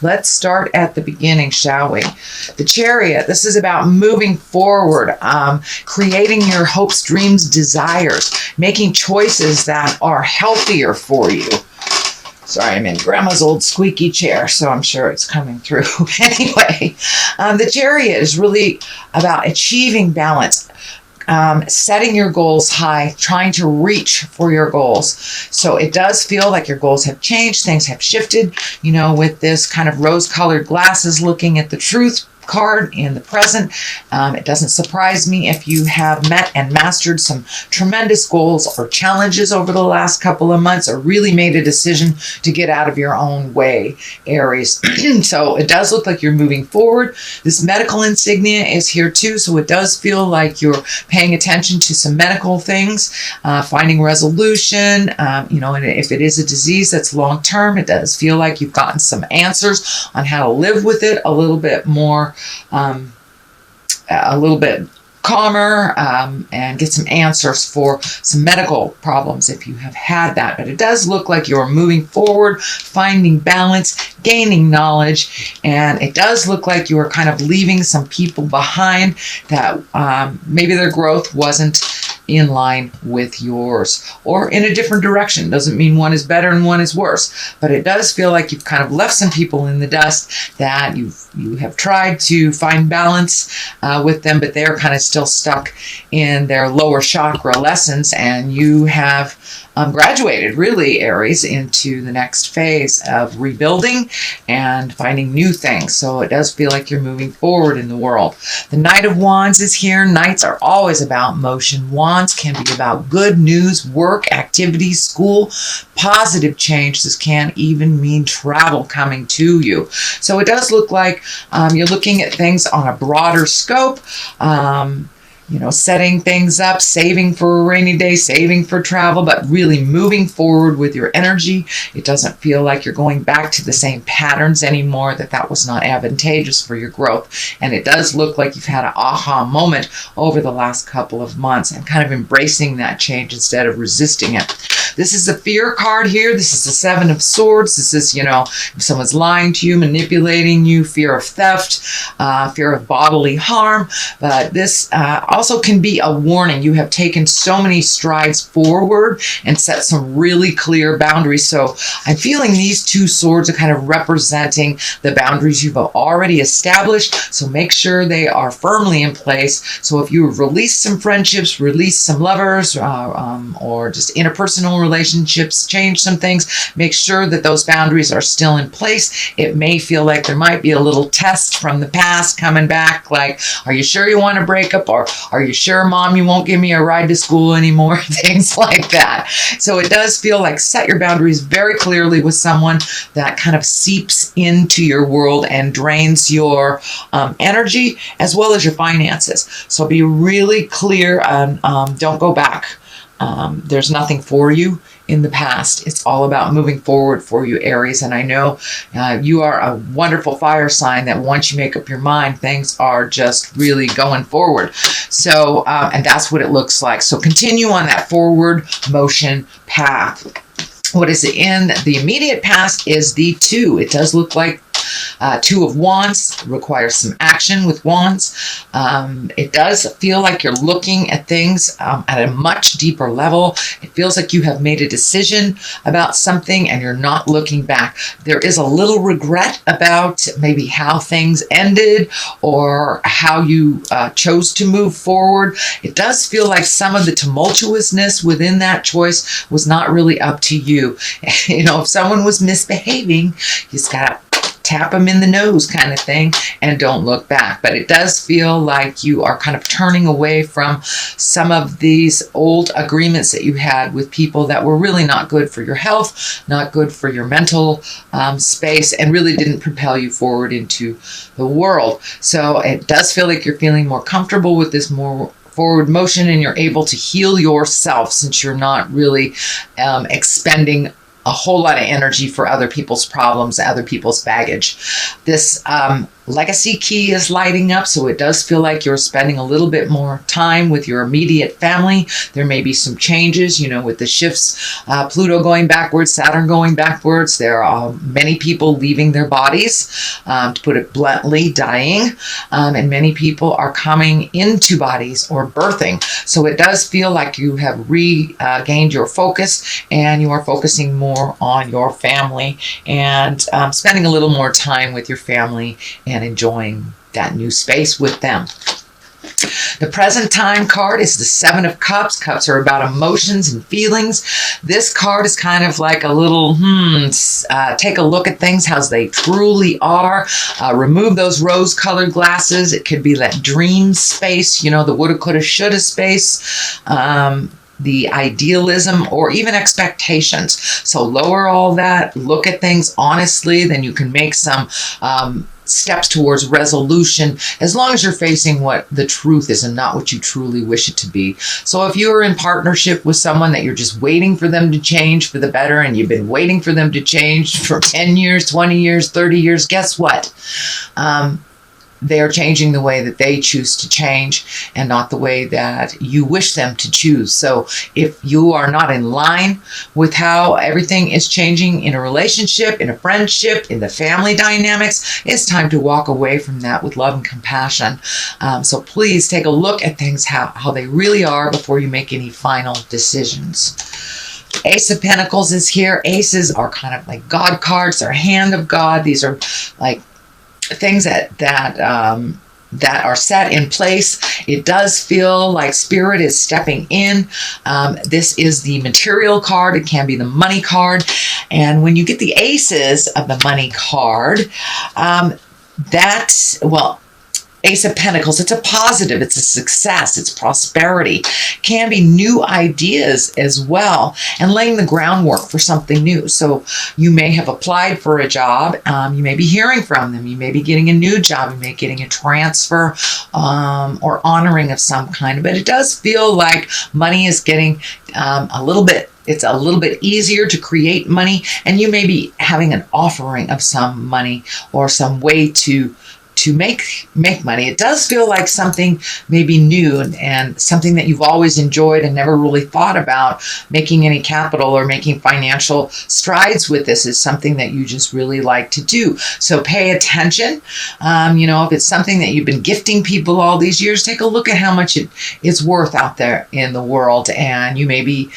Let's start at the beginning, shall we? The Chariot, this is about moving forward, creating your hopes, dreams, desires, making choices that are healthier for you. Sorry, I'm in Grandma's old squeaky chair, so I'm sure it's coming through. Anyway, the Chariot is really about achieving balance, setting your goals high, trying to reach for your goals. So it does feel like your goals have changed, things have shifted, with this kind of rose-colored glasses looking at the truth card in the present. It doesn't surprise me if you have met and mastered some tremendous goals or challenges over the last couple of months, or really made a decision to get out of your own way, Aries. So it does look like you're moving forward. This medical insignia is here too, so it does feel like you're paying attention to some medical things, finding resolution. And if it is a disease that's long term, it does feel like you've gotten some answers on how to live with it a little bit more, a little bit calmer, and get some answers for some medical problems if you have had that. But it does look like you're moving forward, finding balance, gaining knowledge, and it does look like you are kind of leaving some people behind that maybe their growth wasn't in line with yours, or in a different direction. Doesn't mean one is better and one is worse, but it does feel like you've kind of left some people in the dust that you have tried to find balance with them, but they're kind of still stuck in their lower chakra lessons, and you have graduated, really, Aries, into the next phase of rebuilding and finding new things. So it does feel like you're moving forward in the world. The Knight of Wands is here. Knights are always about motion. Wands can be about good news, work, activities, school, positive change. This can even mean travel coming to you. So it does look like you're looking at things on a broader scope. Setting things up, saving for a rainy day, saving for travel, but really moving forward with your energy. It doesn't feel like you're going back to the same patterns anymore, that was not advantageous for your growth. And it does look like you've had an aha moment over the last couple of months and kind of embracing that change instead of resisting it. This is the Fear card here. This is the Seven of Swords. This is, if someone's lying to you, manipulating you, fear of theft, fear of bodily harm. But this also can be a warning. You have taken so many strides forward and set some really clear boundaries. So I'm feeling these two swords are kind of representing the boundaries you've already established. So make sure they are firmly in place. So if you release some friendships, release some lovers, or just interpersonal relationships, change some things, make sure that those boundaries are still in place. It may feel like there might be a little test from the past coming back, like, are you sure you want to break up? Or are you sure, Mom, you won't give me a ride to school anymore? Things like that. So it does feel like set your boundaries very clearly with someone that kind of seeps into your world and drains your energy as well as your finances. So be really clear and don't go back. There's nothing for you in the past. It's all about moving forward for you, Aries. And I know you are a wonderful fire sign that once you make up your mind, things are just really going forward. So, and that's what it looks like. So continue on that forward motion path. What is it in the immediate past is the Two. It does look like Two of Wands requires some action with wands. It does feel like you're looking at things at a much deeper level. It feels like you have made a decision about something and you're not looking back. There is a little regret about maybe how things ended or how you chose to move forward. It does feel like some of the tumultuousness within that choice was not really up to you. If someone was misbehaving, you just gotta tap them in the nose kind of thing and don't look back. But it does feel like you are kind of turning away from some of these old agreements that you had with people that were really not good for your health, not good for your mental space, and really didn't propel you forward into the world. So it does feel like you're feeling more comfortable with this more forward motion, and you're able to heal yourself since you're not really expending a whole lot of energy for other people's problems, other people's baggage. This Legacy key is lighting up, so it does feel like you're spending a little bit more time with your immediate family. There may be some changes, with the shifts, Pluto going backwards, Saturn going backwards. There are many people leaving their bodies, to put it bluntly, dying, and many people are coming into bodies or birthing. So it does feel like you have regained your focus, and you are focusing more on your family and spending a little more time with your family and enjoying that new space with them. The present time card is the Seven of Cups. Cups are about emotions and feelings. This card is kind of like a little, take a look at things, how they truly are. Remove those rose-colored glasses. It could be that dream space, the woulda, coulda, shoulda space. The idealism or even expectations. So lower all that, look at things honestly, then you can make some steps towards resolution, as long as you're facing what the truth is and not what you truly wish it to be. So if you're in partnership with someone that you're just waiting for them to change for the better, and you've been waiting for them to change for 10 years, 20 years, 30 years, guess what? They're changing the way that they choose to change and not the way that you wish them to choose. So if you are not in line with how everything is changing in a relationship, in a friendship, in the family dynamics, it's time to walk away from that with love and compassion. So please take a look at things, how they really are, before you make any final decisions. Ace of Pentacles is here. Aces are kind of like God cards. They're hand of God. These are like things that are set in place. It does feel like Spirit is stepping in. This is the material card. It can be the money card. And when you get the aces of the money card, Ace of Pentacles, it's a positive, it's a success, it's prosperity. Can be new ideas as well, and laying the groundwork for something new. So you may have applied for a job, you may be hearing from them, you may be getting a new job, you may be getting a transfer or honoring of some kind. But it does feel like money is getting it's a little bit easier to create money, and you may be having an offering of some money or some way to make money. It does feel like something maybe new and something that you've always enjoyed and never really thought about making any capital or making financial strides with. This is something that you just really like to do. So pay attention. If it's something that you've been gifting people all these years, take a look at how much it's worth out there in the world, and you may be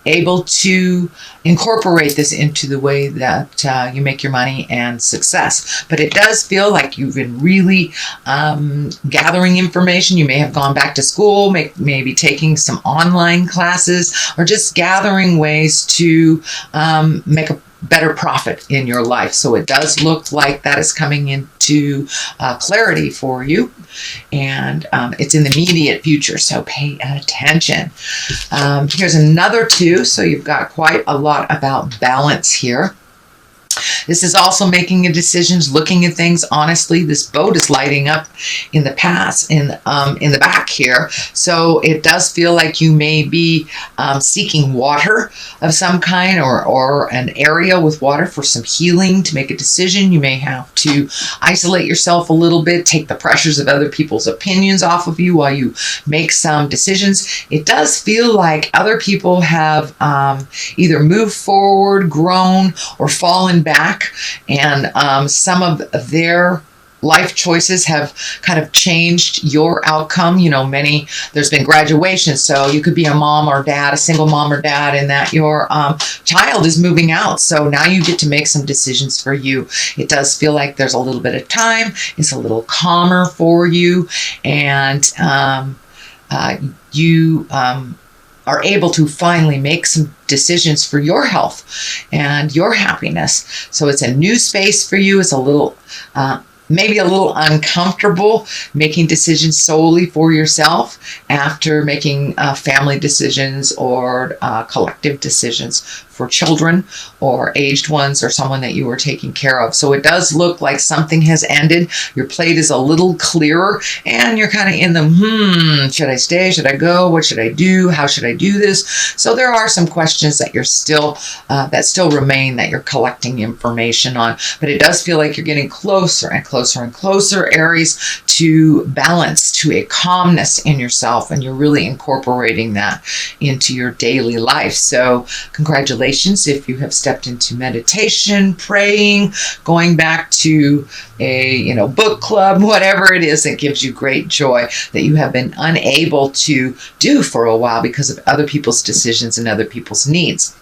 able to incorporate this into the way that you make your money and success. But it does feel like you've been really gathering information. You may have gone back to school, maybe taking some online classes, or just gathering ways to make a better profit in your life. So it does look like that is coming into clarity for you, and it's in the immediate future, so pay attention. Here's another two, so you've got quite a lot about balance here. This is also making decisions, looking at things honestly. This boat is lighting up in the past, in the back here. So it does feel like you may be seeking water of some kind, or an area with water for some healing to make a decision. You may have to isolate yourself a little bit, take the pressures of other people's opinions off of you while you make some decisions. It does feel like other people have either moved forward, grown, or fallen back, and some of their life choices have kind of changed your outcome. There's been graduation, so you could be a mom or dad, a single mom or dad, and that your child is moving out. So now you get to make some decisions for you. It does feel like there's a little bit of time. It's a little calmer for you, and you are able to finally make some decisions for your health and your happiness. So it's a new space for you. It's a little, maybe a little uncomfortable making decisions solely for yourself after making family decisions or collective decisions for children or aged ones or someone that you were taking care of. So it does look like something has ended. Your plate is a little clearer and you're kind of in the, should I stay? Should I go? What should I do? How should I do this? So there are some questions that you're still, that still remain, that you're collecting information on, but it does feel like you're getting closer and closer and closer, Aries, to balance, to a calmness in yourself, and you're really incorporating that into your daily life. So congratulations if you have stepped into meditation, praying, going back to a book club, whatever it is that gives you great joy that you have been unable to do for a while because of other people's decisions and other people's needs.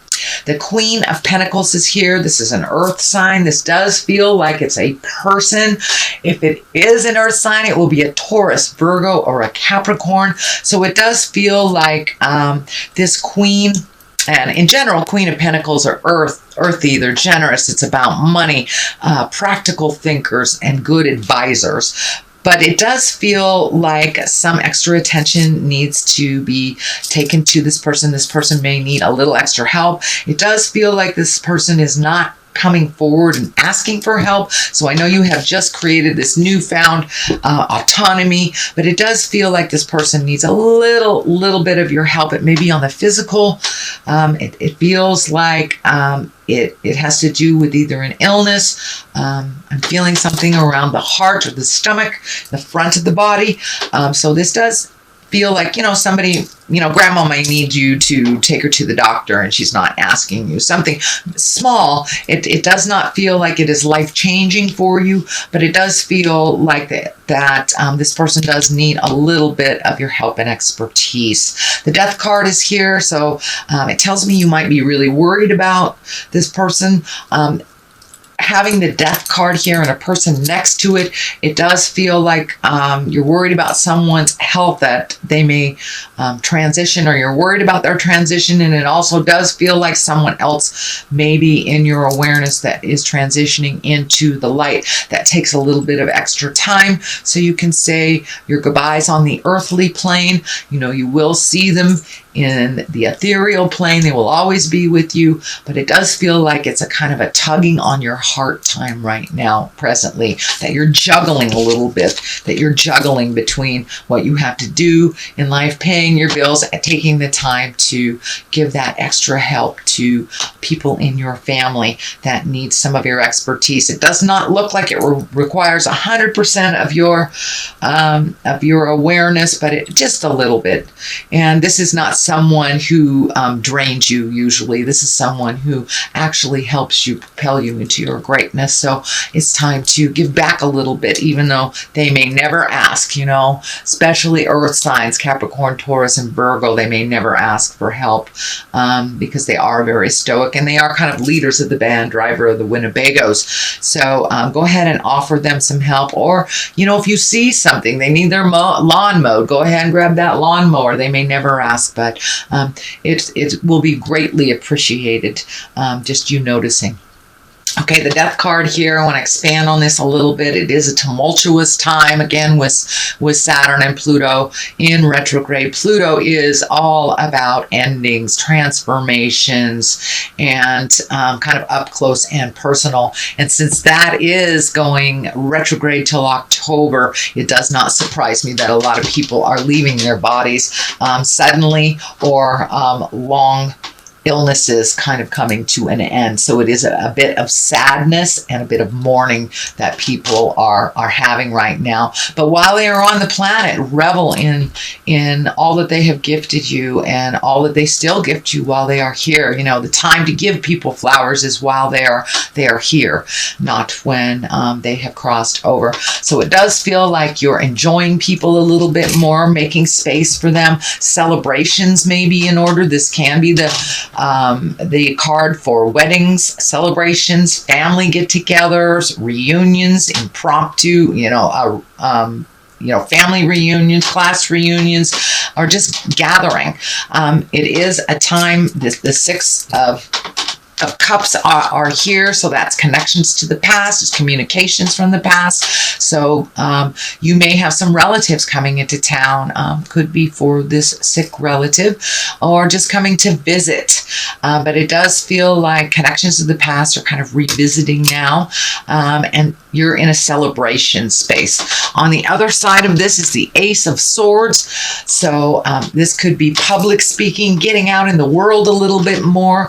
The Queen of Pentacles is here. This is an earth sign. This does feel like it's a person. If it is an earth sign, it will be a Taurus, Virgo, or a Capricorn. So it does feel like this queen, and in general, Queen of Pentacles are earthy. They're generous. It's about money, practical thinkers, and good advisors. But it does feel like some extra attention needs to be taken to this person. This person may need a little extra help. It does feel like this person is not coming forward and asking for help. So I know you have just created this newfound autonomy, but it does feel like this person needs a little bit of your help. It may be on the physical. It feels like it has to do with either an illness. I'm feeling something around the heart or the stomach, the front of the body. So this does feel like, somebody, grandma might need you to take her to the doctor and she's not asking you. Something small. It does not feel like it is life-changing for you, but it does feel like that this person does need a little bit of your help and expertise. The Death card is here, so it tells me you might be really worried about this person. Having the Death card here and a person next to it, it does feel like you're worried about someone's health, that they may transition, or you're worried about their transition. And it also does feel like someone else may be in your awareness that is transitioning into the light. That takes a little bit of extra time. So you can say your goodbyes on the earthly plane. You will see them in the ethereal plane. They will always be with you, but it does feel like it's a kind of a tugging on your heart time right now, presently, that you're juggling a little bit, that you're juggling between what you have to do in life, paying your bills, and taking the time to give that extra help to people in your family that need some of your expertise. It does not look like it requires 100% of your awareness, but it just a little bit. And this is not someone who drains you usually. This is someone who actually helps you, propel you into your greatness. So it's time to give back a little bit, even though they may never ask, especially earth signs, Capricorn, Taurus, and Virgo. They may never ask for help because they are very stoic and they are kind of leaders of the band, driver of the Winnebagos. So go ahead and offer them some help. Or, if you see something, they need their lawn mowed, go ahead and grab that lawnmower. They may never ask, but it will be greatly appreciated, just you noticing. Okay, the Death card here, I want to expand on this a little bit. It is a tumultuous time, again, with Saturn and Pluto in retrograde. Pluto is all about endings, transformations, and kind of up close and personal. And since that is going retrograde till October, it does not surprise me that a lot of people are leaving their bodies suddenly, or long illnesses kind of coming to an end. So it is a bit of sadness and a bit of mourning that people are having right now. But while they are on the planet, revel in all that they have gifted you and all that they still gift you while they are here. The time to give people flowers is while they are here, not when they have crossed over. So it does feel like you're enjoying people a little bit more, making space for them. Celebrations may be in order. This can be the card for weddings, celebrations, family get-togethers, reunions, impromptu, family reunions, class reunions, or just gathering. It is a time, the Six of of Cups are here, so that's connections to the past, it's communications from the past. So you may have some relatives coming into town, could be for this sick relative, or just coming to visit. But it does feel like connections to the past are kind of revisiting now, and you're in a celebration space. On the other side of this is the Ace of Swords. So this could be public speaking, getting out in the world a little bit more.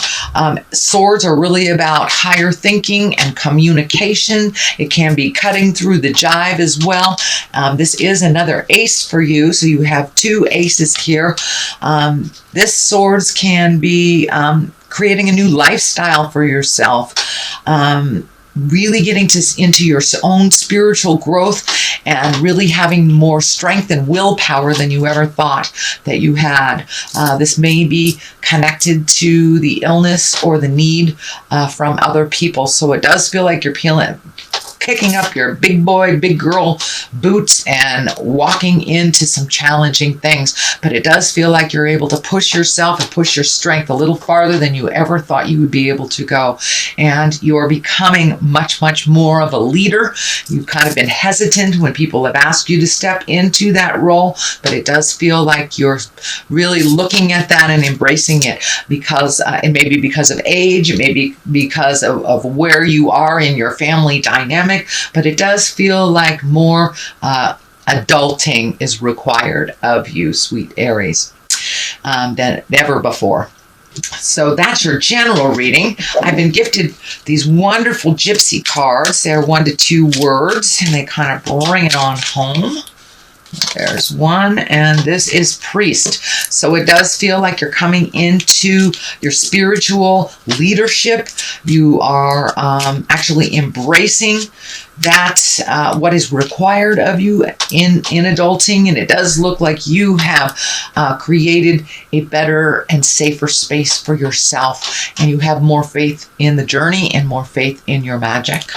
Swords are really about higher thinking and communication. It can be cutting through the jive as well. This is another ace for you, so you have two aces here. This swords can be creating a new lifestyle for yourself. Really getting into your own spiritual growth and really having more strength and willpower than you ever thought that you had. This may be connected to the illness or the need from other people. So it does feel like you're kicking up your big boy, big girl boots and walking into some challenging things. But it does feel like you're able to push yourself and push your strength a little farther than you ever thought you would be able to go. And you're becoming much, much more of a leader. You've kind of been hesitant when people have asked you to step into that role, but it does feel like you're really looking at that and embracing it, because it may be because of age, it may be because of where you are in your family dynamic, but it does feel like more adulting is required of you, sweet Aries, than ever before. So that's your general reading. I've been gifted these wonderful gypsy cards. They're 1 to 2 words, and they kind of bring it on home. There's one, and this is Priest. So it does feel like you're coming into your spiritual leadership. You are actually embracing that what is required of you in adulting, and it does look like you have created a better and safer space for yourself, and you have more faith in the journey and more faith in your magic.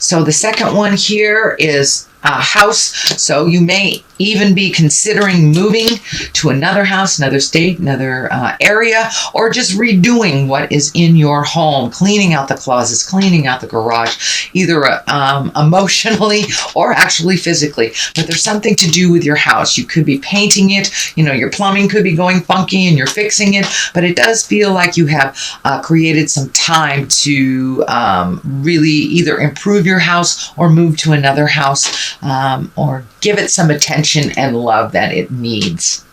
So the second one here is house. So you may even be considering moving to another house, another state, another area, or just redoing what is in your home, cleaning out the closets, cleaning out the garage, either emotionally or actually physically. But there's something to do with your house. You could be painting it, your plumbing could be going funky and you're fixing it, but it does feel like you have created some time to really either improve your house or move to another house, or give it some attention and love that it needs.